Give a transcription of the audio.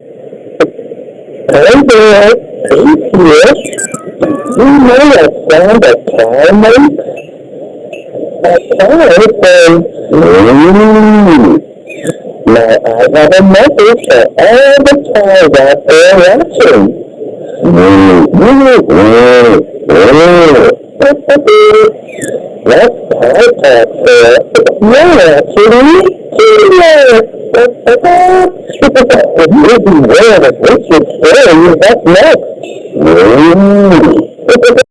Hey there, Pete here. You know that sound a car makes? A car says, "Moo." Now I have a message for all the cars out there watching. Moo, moo, moo, moo. That's car talk there. You're actually here. Maybe one of the Richard stories, that's next.